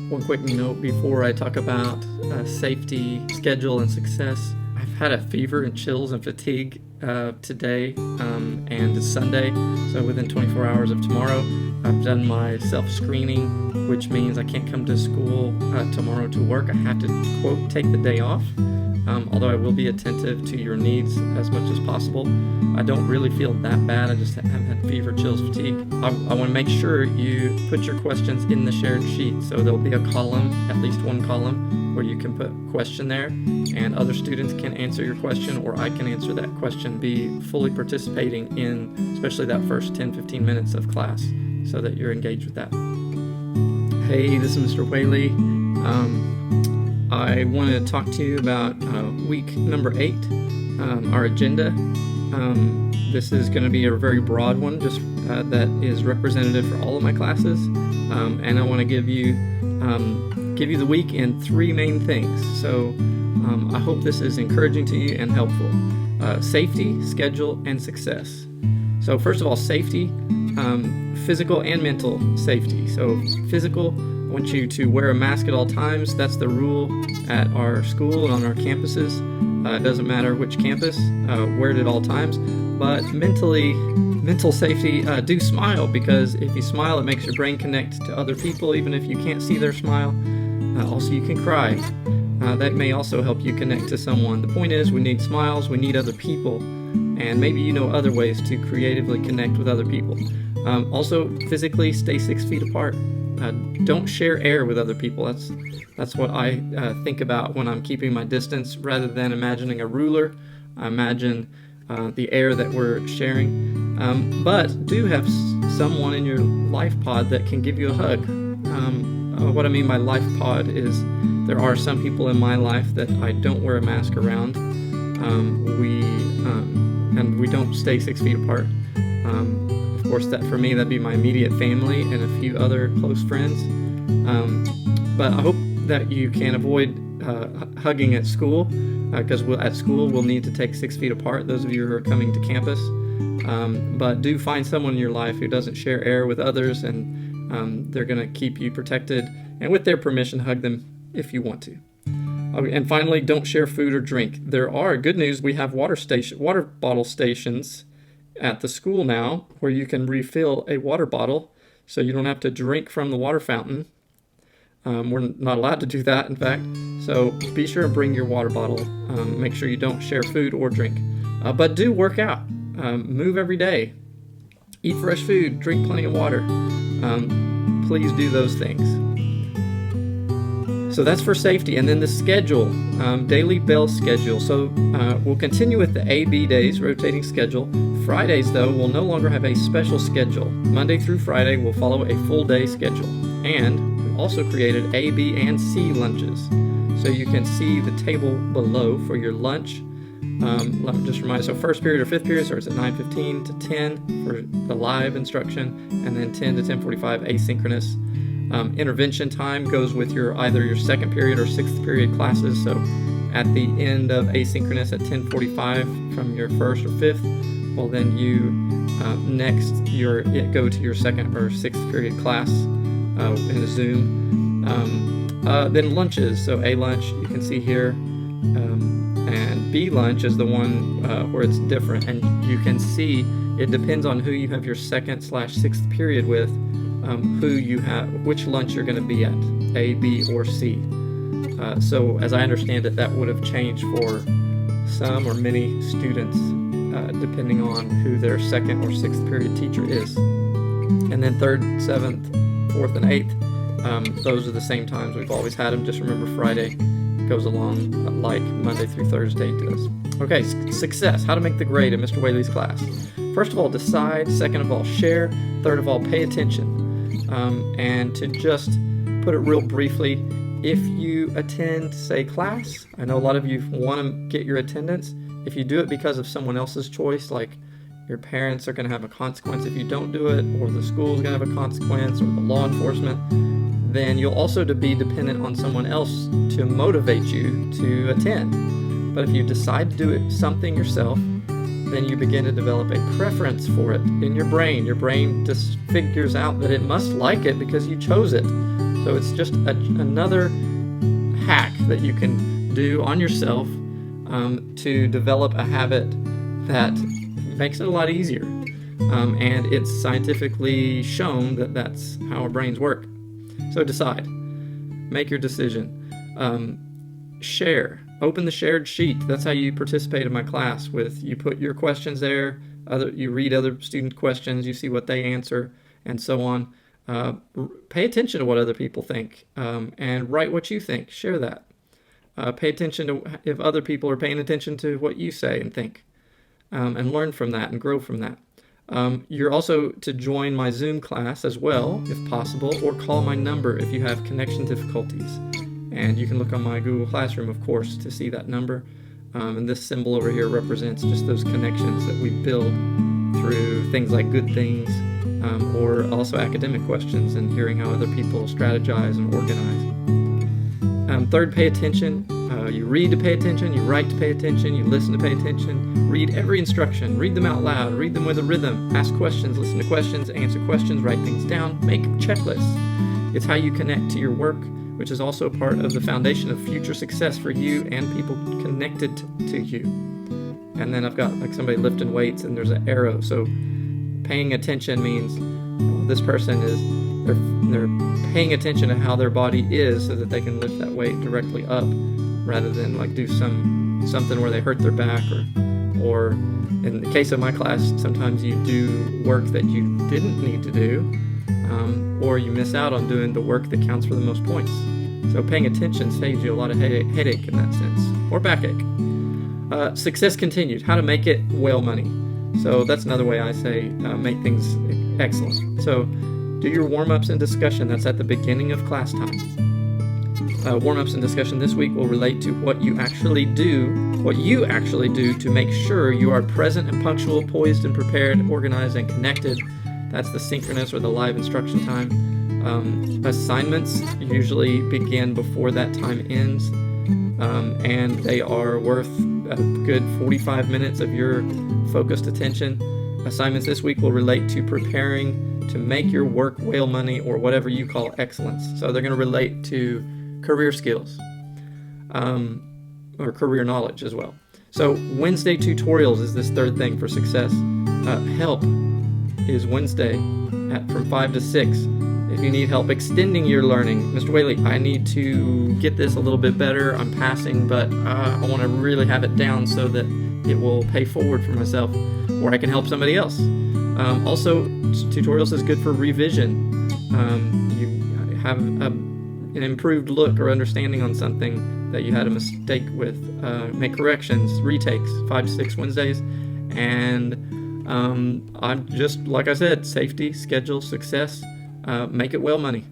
One quick note before I talk about safety, schedule, and success. I've had a fever and chills and fatigue today, and it's Sunday, so within 24 hours of tomorrow, I've done my self-screening, which means I can't come to school tomorrow to work. I have to, quote, take the day off. Although I will be attentive to your needs as much as possible. I don't really feel that bad. I just have had fever, chills, fatigue. I want to make sure you put your questions in the shared sheet. So there'll be a column, at least one column, where you can put question there, and other students can answer your question, or I can answer that question. Be fully participating in especially that first 10-15 minutes of class so that you're engaged with that. Hey, this is Mr. Whaley. I want to talk to you about week number 8, our agenda. This is going to be a very broad one, just that is representative for all of my classes, and I want to give you the week in 3 main things. So I hope this is encouraging to you and helpful. Safety, schedule, and success. So first of all, safety, physical and mental safety. So physical, I want you to wear a mask at all times. That's the rule at our school and on our campuses. It doesn't matter which campus, wear it at all times. But mental safety, do smile, because if you smile, it makes your brain connect to other people, even if you can't see their smile. Also, you can cry. That may also help you connect to someone. The point is, we need smiles, we need other people, and maybe you know other ways to creatively connect with other people. Also, physically, stay 6 feet apart. Don't share air with other people. That's what I think about when I'm keeping my distance. Rather than imagining a ruler, I imagine the air that we're sharing. But do have someone in your life pod that can give you a hug. What I mean by life pod is there are some people in my life that I don't wear a mask around. We don't stay 6 feet apart. Of course, that for me, that'd be my immediate family and a few other close friends. But I hope that you can avoid hugging at school, because at school we'll need to take 6 feet apart, those of you who are coming to campus. But do find someone in your life who doesn't share air with others, and they're going to keep you protected. And with their permission, hug them if you want to. And finally, don't share food or drink. There are, good news, we have water bottle stations at the school now where you can refill a water bottle so you don't have to drink from the water fountain. We're not allowed to do that, in fact. So be sure to bring your water bottle. Make sure you don't share food or drink. But do work out. Move every day. Eat fresh food. Drink plenty of water. Please do those things. So that's for safety. And then the schedule, daily bell schedule. So we'll continue with the A-B days, rotating schedule. Fridays, though, will no longer have a special schedule. Monday through Friday will follow a full day schedule. And we also created A, B, and C lunches. So you can see the table below for your lunch. Let me just remind you, so first period or fifth period starts at 9:15 to 10 for the live instruction, and then 10 to 10:45 asynchronous. Intervention time goes with either your second period or sixth period classes. So at the end of asynchronous at 10:45 from your first or fifth, well then you go to your second or sixth period class in the Zoom. Then lunches, so A lunch you can see here, and B lunch is the one where it's different, and you can see it depends on who you have your second/sixth period with. Which lunch you're going to be at, A, B, or C. So as I understand it, that would have changed for some or many students, depending on who their second or sixth period teacher is. And then third, seventh, fourth, and eighth, those are the same times we've always had them. Just remember Friday goes along like Monday through Thursday does. Okay, success, how to make the grade in Mr. Whaley's class. First of all, decide. Second of all, share. Third of all, pay attention. And to just put it real briefly, if you attend, say, class, I know a lot of you want to get your attendance. If you do it because of someone else's choice, like your parents are going to have a consequence if you don't do it, or the school's going to have a consequence, or the law enforcement, then you'll also be dependent on someone else to motivate you to attend. But if you decide to do something yourself, then you begin to develop a preference for it in your brain. Your brain just figures out that it must like it because you chose it. So it's just another hack that you can do on yourself to develop a habit that makes it a lot easier. And it's scientifically shown that that's how our brains work. So decide. Make your decision. Share. Open the shared sheet. That's how you participate in my class. You put your questions there. You read other student questions. You see what they answer, and so on. Pay attention to what other people think, and write what you think. Share that. Pay attention to if other people are paying attention to what you say and think, and learn from that and grow from that. You're also to join my Zoom class as well, if possible, or call my number if you have connection difficulties. And you can look on my Google Classroom, of course, to see that number. And this symbol over here represents just those connections that we build through things like good things, or also academic questions and hearing how other people strategize and organize. Third, pay attention. You read to pay attention, you write to pay attention, you listen to pay attention. Read every instruction, read them out loud, read them with a rhythm, ask questions, listen to questions, answer questions, write things down, make checklists. It's how you connect to your work, which is also part of the foundation of future success for you and people connected to you. And then I've got like somebody lifting weights and there's an arrow. So paying attention means this person they're paying attention to how their body is so that they can lift that weight directly up rather than like do something where they hurt their back or in the case of my class, sometimes you do work that you didn't need to do, or you miss out on doing the work that counts for the most points. So paying attention saves you a lot of headache in that sense, or backache. Success continued, how to make it whale money. So that's another way I say make things excellent. So do your warm-ups and discussion. That's at the beginning of class time. Warm-ups and discussion this week will relate to what you actually do to make sure you are present and punctual, poised and prepared, organized and connected. That's the synchronous or the live instruction time. Assignments usually begin before that time ends, and they are worth a good 45 minutes of your focused attention. Assignments this week will relate to preparing to make your work whale money or whatever you call excellence. So they're going to relate to career skills, or career knowledge as well. So Wednesday tutorials is this third thing for success. Help is Wednesday from 5 to 6. If you need help extending your learning, Mr. Whaley, I need to get this a little bit better. I'm passing, but I want to really have it down so that it will pay forward for myself, or I can help somebody else. Also, tutorials is good for revision. You have an improved look or understanding on something that you had a mistake with. Make corrections, retakes, 5 to 6 Wednesdays. And I'm just, like I said, safety, schedule, success, make it whale money.